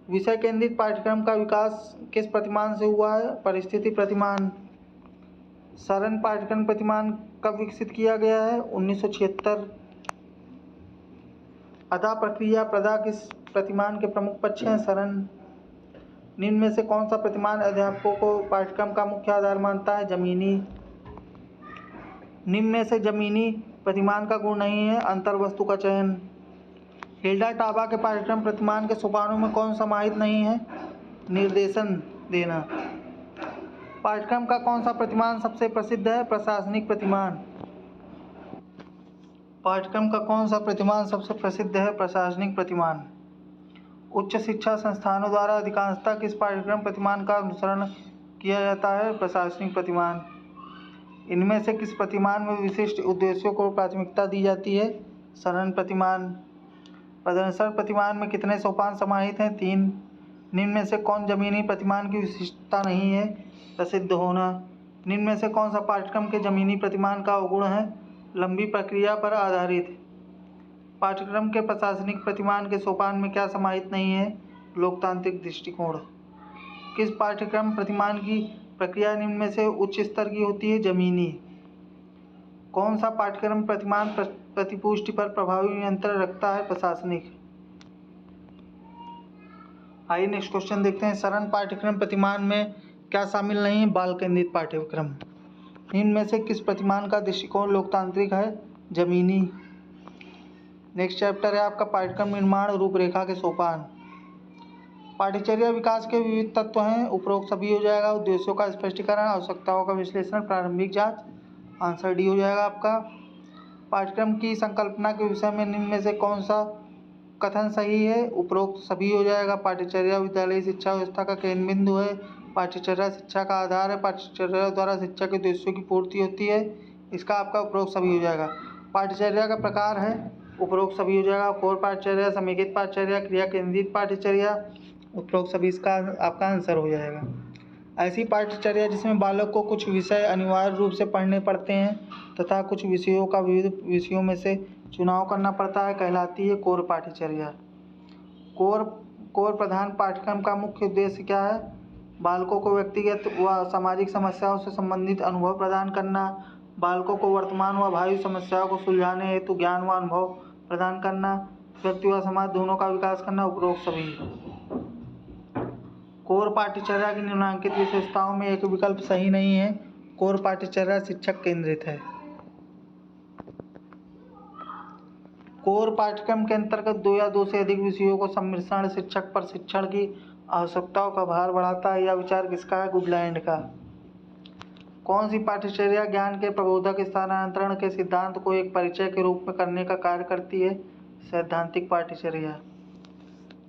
Speaker 1: विषय केंद्रित पाठ्यक्रम का विकास किस प्रतिमान से हुआ है? परिस्थिति प्रतिमान। सरण पाठ्यक्रम प्रतिमान कब विकसित किया गया है? 1976। अदा प्रक्रिया प्रदा किस प्रतिमान के प्रमुख पक्ष हैं? सरण। निम्न में से कौन सा प्रतिमान अध्यापकों को पाठ्यक्रम का मुख्य आधार मानता है? जमीनी। निम्न में से जमीनी प्रतिमान का गुण नहीं है? अंतर्वस्तु का चयन। हिल्डा टाबा के पाठ्यक्रम प्रतिमान के सोपानों में कौन समाहित नहीं है? निर्देशन देना। पाठ्यक्रम का कौन सा प्रतिमान सबसे प्रसिद्ध है? प्रशासनिक प्रतिमान। पाठ्यक्रम का कौन सा प्रतिमान सबसे प्रसिद्ध है? प्रशासनिक प्रतिमान। उच्च शिक्षा संस्थानों द्वारा अधिकांशतः किस पाठ्यक्रम प्रतिमान का अनुसरण किया जाता है? प्रशासनिक प्रतिमान। इनमें से किस प्रतिमान में विशिष्ट उद्देश्यों को प्राथमिकता दी जाती है? सरण प्रतिमान। प्रदर्शन प्रतिमान में कितने सोपान समाहित हैं? 3। निम्न में से कौन जमीनी प्रतिमान की विशिष्टता नहीं है? प्रसिद्ध होना। निम्न में से कौन सा पाठ्यक्रम के जमीनी प्रतिमान का अवगुण है? लंबी प्रक्रिया पर आधारित। पाठ्यक्रम के प्रशासनिक प्रतिमान के सोपान में क्या समाहित नहीं है? लोकतांत्रिक दृष्टिकोण। किस पाठ्यक्रम प्रतिमान की प्रक्रिया निम्न में से उच्च स्तर की होती है? जमीनी। कौन सा पाठ्यक्रम प्रतिमान प्रतिपुष्टि पर प्रभावी नियंत्रण रखता है? प्रशासनिक। आइए नेक्स्ट क्वेश्चन देखते हैं। सरण पाठ्यक्रम प्रतिमान में क्या शामिल नहीं है? बाल केंद्रित पाठ्यक्रम। निम्न में से किस प्रतिमान का दृष्टिकोण लोकतांत्रिक है? जमीनी। नेक्स्ट चैप्टर है आपका पाठ्यक्रम निर्माण रूपरेखा के सोपान। पाठ्यचर्या विकास के विविध तत्व हैं, उपरोक्त सभी हो जाएगा। उद्देश्यों का स्पष्टीकरण, आवश्यकताओं का विश्लेषण, प्रारंभिक जांच। आंसर डी हो जाएगा आपका। पाठ्यक्रम की संकल्पना के विषय में निम्न में से कौन सा कथन सही है? उपरोक्त सभी हो जाएगा। पाठ्यचर्या विद्यालयी शिक्षा व्यवस्था का केंद्र बिंदु है। पाठ्यचर्या शिक्षा का आधार है। पाठ्यचर्या द्वारा शिक्षा के उद्देश्यों की पूर्ति होती है। इसका आपका उपरोक्त सभी हो जाएगा। पाठ्यचर्या का प्रकार है, उपरोक्त सभी हो जाएगा। कोर पाठ्यचर्या, समेकित पाठ्यचर्या, क्रिया केंद्रित पाठ्यचर्या, उपरोक्त सभी इसका आपका आंसर हो जाएगा। ऐसी पाठ्यचर्या जिसमें बालक को कुछ विषय अनिवार्य रूप से पढ़ने पड़ते हैं तथा कुछ विषयों का विविध विषयों में से चुनाव करना पड़ता है कहलाती है कोर पाठ्यचर्या। कोर प्रधान पाठ्यक्रम का मुख्य उद्देश्य क्या है? बालकों को व्यक्तिगत व सामाजिक समस्याओं से संबंधित अनुभव प्रदान करना, बालकों को वर्तमान व भावी समस्याओं को सुलझाने हेतु ज्ञान व अनुभव प्रदान करना, व्यक्ति व समाज दोनों का विकास करना, उपरोक्त सभी। कोर पाठ्यचर्या की निम्नलिखित विशेषताओं में एक विकल्प सही नहीं है। कोर पाठ्यचर्या शिक्षक केंद्रित है। कोर पाठ्यक्रम के अंतर्गत 2 या 2 से अधिक विषयों को सम्मिश्रण शिक्षक पर शिक्षण की आवश्यकताओं का भार बढ़ाता है। यह विचार किसका है? गुडलैंड का। कौन सी पाठ्यचर्या ज्ञान के प्रबोधक स्थानांतरण के सिद्धांत को एक परिचय के रूप में करने का कार्य करती है? सैद्धांतिक पाठ्यचर्या।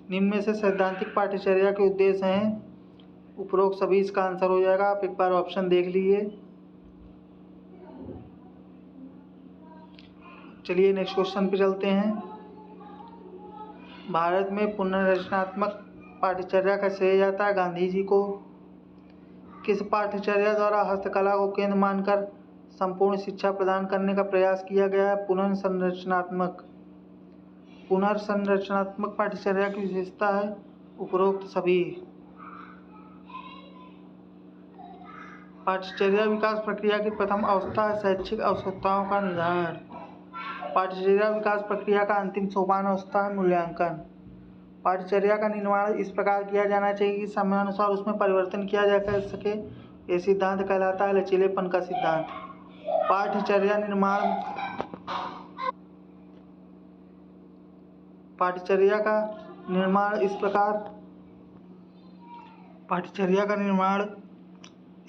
Speaker 1: निम्न में से सैद्धांतिक पाठ्यचर्या के उद्देश्य हैं, उपरोक्त सभी। इसका आंसर हो जाएगा। आप एक बार ऑप्शन देख लीजिए। चलिए नेक्स्ट क्वेश्चन पे चलते हैं। भारत में पुनर्रचनात्मक पाठ्यचर्या का श्रेय जाता है गांधी जी को। किस पाठ्यचर्या द्वारा हस्तकला को केंद्र मानकर संपूर्ण शिक्षा प्रदान करने का प्रयास किया गया है? पुनर्संरचनात्मक पाठ्यचर्या की विशेषता है उपरोक्त सभी। पाठ्यचर्या विकास प्रक्रिया की प्रथम अवस्था है शैक्षिक आवश्यकताओं का निर्धारण। पाठ्यचर्या विकास प्रक्रिया का अंतिम सोपान अवस्था है मूल्यांकन। पाठ्यचर्या का निर्माण इस प्रकार किया जाना चाहिए कि समयानुसार उसमें परिवर्तन किया जा सके। ये सिद्धांत कहलाता है लचीलेपन का सिद्धांत। पाठ्यचर्या का निर्माण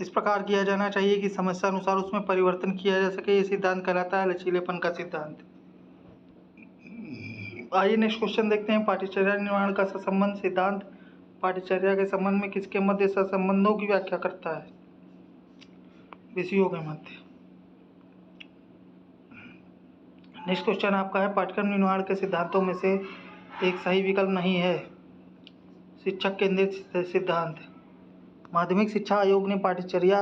Speaker 1: इस प्रकार किया जाना चाहिए कि समस्या अनुसार उसमें परिवर्तन किया जा सके। ये सिद्धांत कहलाता है लचीलेपन का सिद्धांत। आइए नेक्स्ट क्वेश्चन देखते हैं। पाठ्यचर्या निर्माण का सहसंबंध सिद्धांत पाठ्यचर्या के संबंध में किसके मध्य सहसंबंधों की व्याख्या करता है? विषयों के मध्य। नेक्स्ट क्वेश्चन आपका है, पाठ्यक्रम निर्माण के सिद्धांतों में से एक सही विकल्प नहीं है। शिक्षक केंद्रित सिद्धांत। माध्यमिक शिक्षा आयोग ने पाठ्यचर्या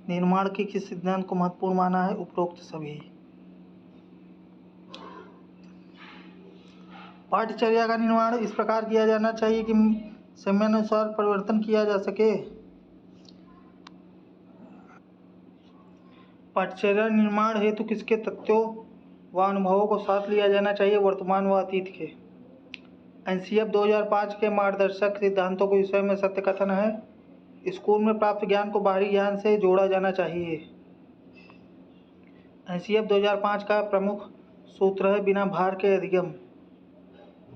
Speaker 1: निर्माण के किस सिद्धांत को महत्वपूर्ण माना है? उपरोक्त सभी। पाठ्यचर्या का निर्माण इस प्रकार किया जाना चाहिए कि समयानुसार परिवर्तन किया जा सके। पाठ्यचर्या निर्माण हेतु किसके तथ्यों व अनुभवों को साथ लिया जाना चाहिए? वर्तमान व अतीत के। एनसीएफ 2005 के मार्गदर्शक सिद्धांतों के विषय में सत्य कथन है, स्कूल में प्राप्त ज्ञान को बाहरी ज्ञान से जोड़ा जाना चाहिए। एनसीएफ 2005 का प्रमुख सूत्र है बिना भार के अधिगम।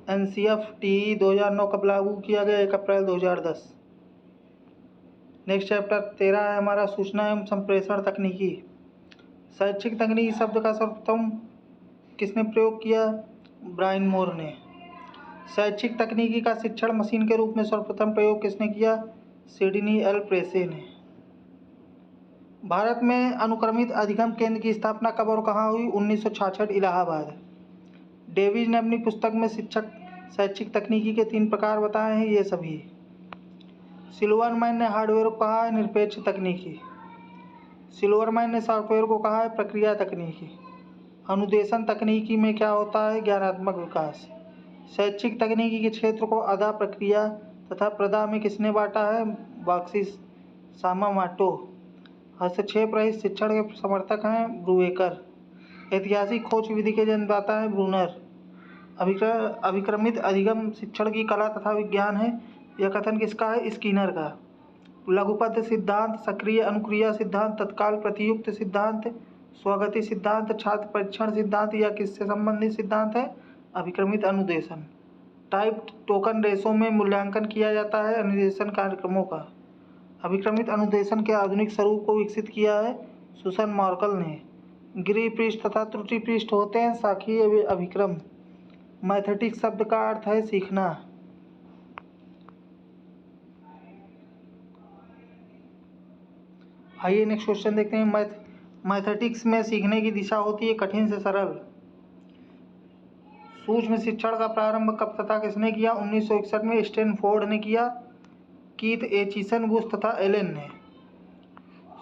Speaker 1: एनसीएफ टी 2009 कब लागू किया गया? 1 अप्रैल 2010। नेक्स्ट चैप्टर 13 है हमारा, सूचना एवं संप्रेषण तकनीकी। शैक्षिक तकनीकी शब्द का सर्वप्रथम किसने प्रयोग किया? ब्रायन मोर ने। शैक्षिक तकनीकी का शिक्षण मशीन के रूप में सर्वप्रथम प्रयोग किसने किया? सिडनी एल प्रेसे ने। भारत में अनुक्रमित अधिगम केंद्र की स्थापना कब और कहाँ हुई? 1966 इलाहाबाद। डेविज ने अपनी पुस्तक में शैक्षिक तकनीकी के 3 प्रकार बताए हैं, ये सभी। सिल्वरमैन ने हार्डवेयर को कहा है निरपेक्ष तकनीकी। सिल्वरमैन ने सॉफ्टवेयर को कहा है प्रक्रिया तकनीकी। अनुदेशन तकनीकी में क्या होता है? ज्ञानात्मक विकास। शैक्षिक तकनीकी के क्षेत्र को अदा, प्रक्रिया तथा प्रदा में किसने बांटा है? बॉक्सिस सामामाटो। हस्तक्षेप रहित शिक्षण के समर्थक हैं ब्रूएकर। ऐतिहासिक खोज विधि के जन्मदाता है ब्रूनर। अभिक्रमित अधिगम शिक्षण की कला तथा विज्ञान है, यह कथन किसका है? स्किनर का। लघुपद सिद्धांत, सक्रिय अनुक्रिया सिद्धांत, तत्काल प्रतियुक्त सिद्धांत, स्वगति सिद्धांत, छात्र परीक्षण सिद्धांत या किससे संबंधित सिद्धांत है? अभिक्रमित अनुदेशन। टाइप टोकन रेशो में मूल्यांकन किया जाता है अनुदेशन कार्यक्रमों का। अभिक्रमित अनुदेशन के आधुनिक स्वरूप को विकसित किया है सुसन मार्कल ने। गिरि पृष्ठ तथा त्रुटि पृष्ठ होते हैं शाखीय अभिक्रम। मैथेटिक्स शब्द का अर्थ है सीखना। आइए नेक्स्ट क्वेश्चन देखते हैं। मैथेटिक्स में सीखने की दिशा होती है कठिन से सरल। सूक्ष्म शिक्षण का प्रारंभ कब तथा किसने किया? 1961 में स्टैनफोर्ड ने किया, कीथ एचिसन, बुश तथा एलेन ने।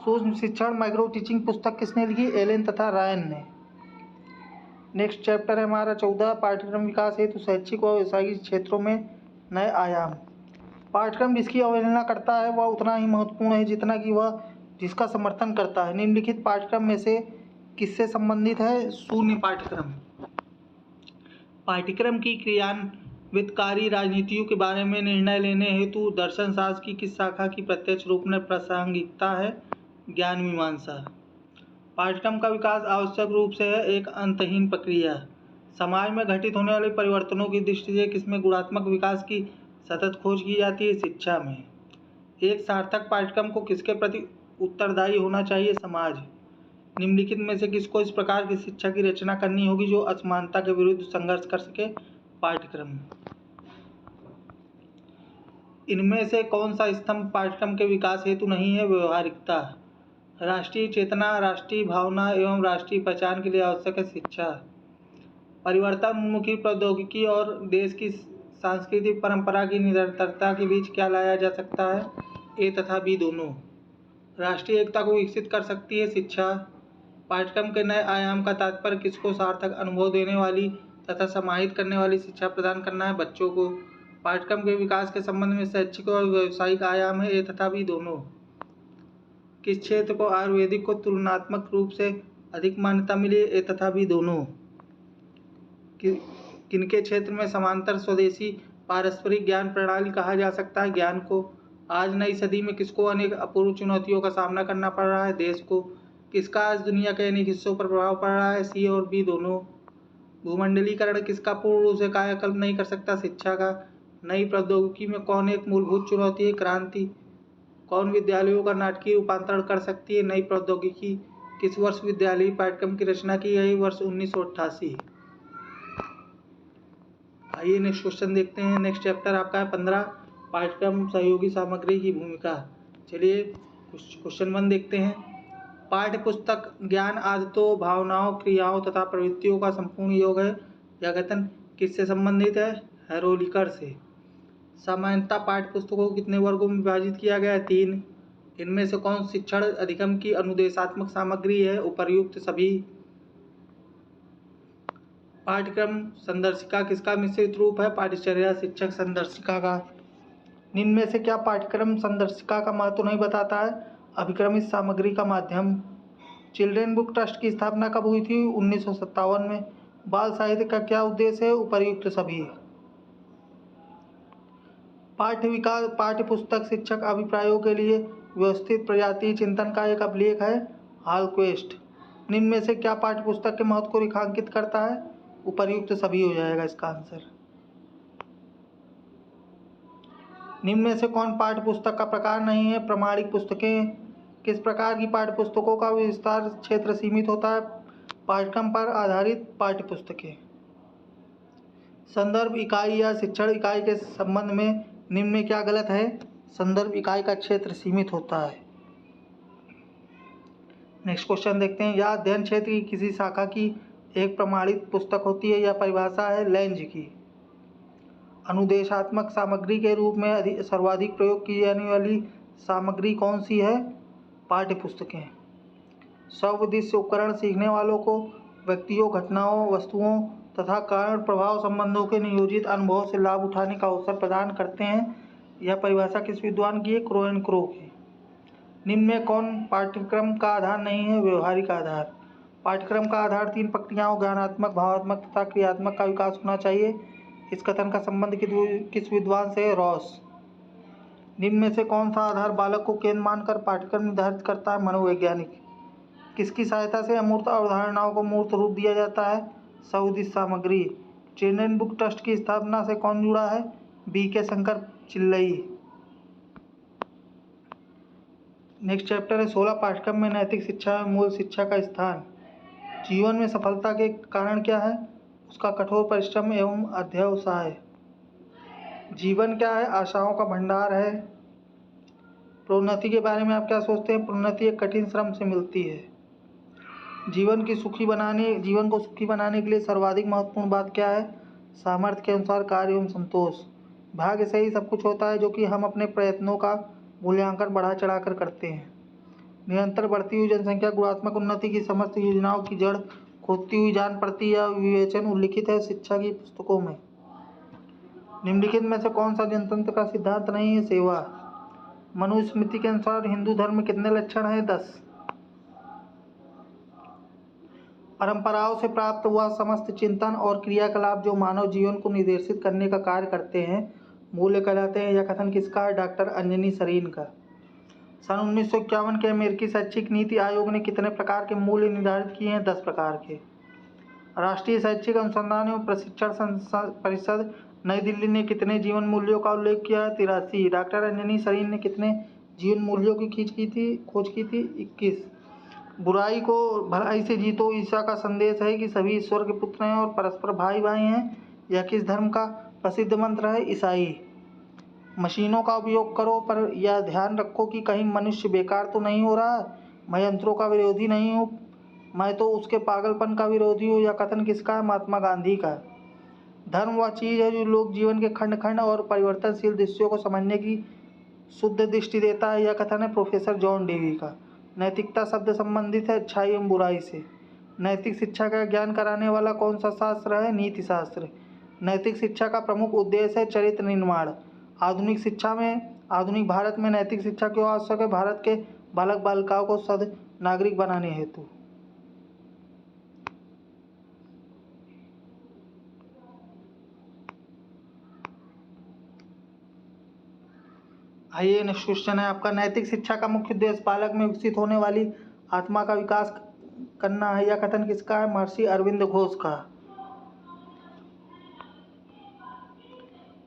Speaker 1: सूक्ष्म शिक्षण माइक्रो टीचिंग पुस्तक किसने लिखी? एलेन तथा रायन ने। नेक्स्ट चैप्टर है हमारा 14, पाठ्यक्रम विकास हेतु शैक्षिक व व्यावसायिक क्षेत्रों में नए आयाम। पाठ्यक्रम जिसकी अवहेलना करता है वह उतना ही महत्वपूर्ण है जितना कि वह जिसका समर्थन करता है। निम्नलिखित पाठ्यक्रम में से किससे संबंधित है? शून्य पाठ्यक्रम। पाठ्यक्रम की क्रियान्वितकारी राजनीतियों के बारे में निर्णय लेने हेतु दर्शन शास्त्र की किस शाखा की प्रत्यक्ष रूप में प्रासंगिकता है? ज्ञान मीमांसा। पाठ्यक्रम का विकास आवश्यक रूप से है एक अंतहीन प्रक्रिया। समाज में घटित होने वाले परिवर्तनों की दृष्टि से किसमें गुणात्मक विकास की सतत खोज की जाती है? शिक्षा में। एक सार्थक पाठ्यक्रम को किसके प्रति उत्तरदायी होना चाहिए? समाज। निम्नलिखित में से किसको इस प्रकार की शिक्षा की रचना करनी होगी जो असमानता के विरुद्ध संघर्ष कर सके? पाठ्यक्रम। इनमें से कौन सा स्तंभ पाठ्यक्रम के विकास हेतु नहीं है? व्यवहारिकता। राष्ट्रीय चेतना, राष्ट्रीय भावना एवं राष्ट्रीय पहचान के लिए आवश्यक है शिक्षा। परिवर्तन उन्मुखी प्रौद्योगिकी और देश की सांस्कृतिक परंपरा की निरंतरता के बीच क्या लाया जा सकता है? ए तथा बी दोनों। राष्ट्रीय एकता को विकसित कर सकती है शिक्षा। पाठ्यक्रम के नए आयाम का तात्पर्य किसको सार्थक अनुभव देने वाली तथा समाहित करने वाली शिक्षा प्रदान करना है? बच्चों को। पाठ्यक्रम के विकास के संबंध में शैक्षिक और व्यावसायिक आयाम है? ए तथा बी दोनों। किस क्षेत्र को आयुर्वेदिक को तुलनात्मक रूप से अधिक मान्यता मिली? ए तथा बी दोनों। किनके क्षेत्र में समांतर स्वदेशी पारस्परिक ज्ञान प्रणाली कहा जा सकता है? ज्ञान को। आज नई सदी में किसको अनेक अपूर्व चुनौतियों का सामना करना पड़ रहा है? देश को। किसका आज दुनिया के अनेक हिस्सों पर प्रभाव पड़ रहा है? सी और बी दोनों। भूमंडलीकरण किसका पूर्ण रूप से कायाकल्प नहीं कर सकता? शिक्षा का। नई प्रौद्योगिकी में कौन एक मूलभूत चुनौती है? क्रांति। कौन विद्यालयों का नाटकीय रूपांतरण कर सकती है? नई प्रौद्योगिकी। किस वर्ष विद्यालयी पाठ्यक्रम की रचना की गई? वर्ष 1988। आइए नेक्स्ट क्वेश्चन देखते हैं। नेक्स्ट चैप्टर आपका है 15, पाठ्यक्रम सहयोगी सामग्री की भूमिका। चलिए क्वेश्चन 1 देखते हैं। पाठ्य पुस्तक ज्ञान, आदतों, भावनाओं, क्रियाओं तथा प्रवृत्तियों का संपूर्ण योग है। यह कथन किससे संबंधित है? हेरोलिकर से। सामान्यतः पाठ्य पुस्तकों को कितने वर्गों में विभाजित किया गया है? 3। इनमें से कौन शिक्षण अधिगम की अनुदेशात्मक सामग्री है? उपर्युक्त सभी। पाठ्यक्रम संदर्शिका किसका मिश्रित रूप है? पाठ्यचर्या शिक्षक संदर्शिका का। निम्न में से क्या पाठ्यक्रम संदर्शिका का महत्व नहीं बताता है? अभिक्रमित सामग्री का माध्यम। चिल्ड्रेन बुक ट्रस्ट की स्थापना कब हुई थी? 1957 में। बाल साहित्य का क्या उद्देश्य है? उपर्युक्त सभी। पाठ्य पुस्तक शिक्षक अभिप्रायों के लिए व्यवस्थित प्रजातीय चिंतन का एक अभिलेख है। हॉलक्वेस्ट। निम्न में से क्या पाठ्य पुस्तक के महत्व को रेखांकित करता है? उपर्युक्त सभी हो जाएगा इसका आंसर। निम्न में से कौन पाठ्य पुस्तक का प्रकार नहीं है? प्रमाणिक पुस्तकें। किस प्रकार की पाठ्य पुस्तकों का विस्तार क्षेत्र सीमित होता है? पाठ्यक्रम पर आधारित पाठ्य पुस्तकें। संदर्भ इकाई या शिक्षण इकाई के संबंध में निम्न में क्या गलत है? संदर्भ इकाई का क्षेत्र सीमित होता है। नेक्स्ट क्वेश्चन देखते हैं। यह अध्ययन क्षेत्र की किसी शाखा की एक प्रमाणित पुस्तक होती है? यह परिभाषा है लैंज की। अनुदेशात्मक सामग्री के रूप में सर्वाधिक प्रयोग की जाने वाली सामग्री कौन सी है? पाठ्य पुस्तकें। स्वउद्देश्य उपकरण सीखने वालों को व्यक्तियों, घटनाओं, वस्तुओं तथा कारण प्रभाव संबंधों के नियोजित अनुभव से लाभ उठाने का अवसर प्रदान करते हैं। यह परिभाषा किस विद्वान की है? क्रो एंड क्रो की। निम्न में कौन पाठ्यक्रम का आधार नहीं है? व्यवहारिक आधार। पाठ्यक्रम का आधार 3 प्रक्रियाओं ज्ञानात्मक, भावात्मक तथा क्रियात्मक का विकास होना चाहिए। इस कथन का संबंध किस विद्वान से है? रॉस। निम्न में से कौन सा आधार बालक को केंद्र मानकर पाठ्यक्रम निर्धारित करता है? मनोवैज्ञानिक। किसकी सहायता से अमूर्त अवधारणाओं को मूर्त रूप दिया जाता है? स्वउद्देश्य सामग्री। चिल्ड्रेन बुक ट्रस्ट की स्थापना से कौन जुड़ा है? BK Shankar Chillai. Next chapter है 16, पाठ्यक्रम में नैतिक शिक्षा में मूल शिक्षा का स्थान। जीवन में सफलता के कारण क्या है? उसका कठोर परिश्रम एवं अध्यवसाय। जीवन क्या है? आशाओं का भंडार है। प्रोन्नति के बारे में आप क्या सोचते हैं? प्रोन्नति एक कठिन श्रम से मिलती है। जीवन को सुखी बनाने के लिए सर्वाधिक महत्वपूर्ण बात क्या है? सामर्थ्य के अनुसार कार्य एवं संतोष। भाग्य से ही सब कुछ होता है जो कि हम अपने प्रयत्नों का मूल्यांकन बढ़ा चढ़ाकर करते हैं। निरंतर बढ़ती हुई जनसंख्या गुणात्मक उन्नति की समस्त योजनाओं की जड़ खोदती हुई जान पड़ती है। विवेचन उल्लिखित है शिक्षा की पुस्तकों में। निम्नलिखित में से कौन सा जनतंत्र का सिद्धांत नहीं है? सेवा। मनुस्मृति के अनुसार हिंदू धर्म में कितने लक्षण हैं? 10। परंपराओं से प्राप्त हुआ समस्त चिंतन और क्रियाकलाप जो मानव जीवन को निर्देशित करने का कार्य करते हैं मूल्य कहलाते हैं। यह कथन किसका है? डॉक्टर अंजनी सरीन का। सन 1951 के अमेरिकी शैक्षिक नीति आयोग ने कितने प्रकार के मूल्य निर्धारित किए हैं? 10 प्रकार के। राष्ट्रीय शैक्षिक अनुसंधान एवं प्रशिक्षण परिषद नई दिल्ली ने कितने जीवन मूल्यों का उल्लेख किया है? 83। डॉक्टर अंजनी सरीन ने कितने जीवन मूल्यों की खोज की थी? 21। बुराई को भलाई से जीतो ईसा का संदेश है कि सभी ईश्वर के पुत्र हैं और परस्पर भाई भाई हैं। यह किस धर्म का प्रसिद्ध मंत्र है? ईसाई। मशीनों का उपयोग करो पर यह ध्यान रखो कि कहीं मनुष्य बेकार तो नहीं हो रहा। मैं यंत्रों का विरोधी नहीं हूँ, मैं तो उसके पागलपन का विरोधी हूँ, यह कथन किसका है? महात्मा गांधी का है। धर्म वह चीज़ है जो लोग जीवन के खंड खंड और परिवर्तनशील दृश्यों को समझने की शुद्ध दृष्टि देता है, यह कथन है प्रोफेसर जॉन डेवी का। नैतिकता शब्द संबंधित है अच्छाई एवं बुराई से। नैतिक शिक्षा का ज्ञान कराने वाला कौन सा शास्त्र है? नीति शास्त्र। नैतिक शिक्षा का प्रमुख उद्देश्य है चरित्र निर्माण। आधुनिक भारत में नैतिक शिक्षा क्यों आवश्यक है? भारत के बालक बालिकाओं को सद नागरिक बनाने हेतु। आइए नेक्स्ट क्वेश्चन है आपका, नैतिक शिक्षा का मुख्य उद्देश्य बालक में विकसित होने वाली आत्मा का विकास करना है, यह कथन किसका है? महर्षि अरविंद घोष का।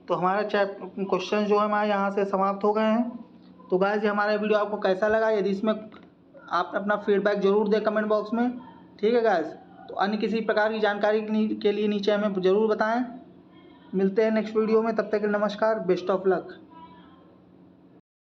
Speaker 1: तो हमारा क्वेश्चन जो है हमारे यहाँ से समाप्त हो गए हैं। तो गाइस ये हमारा वीडियो आपको कैसा लगा? यदि इसमें आप अपना फीडबैक जरूर दें कमेंट बॉक्स में, ठीक है गाइस। तो अन्य किसी प्रकार की जानकारी के लिए नीचे हमें ज़रूर बताएं। मिलते हैं नेक्स्ट वीडियो में, तब तक के लिए नमस्कार, बेस्ट ऑफ लक।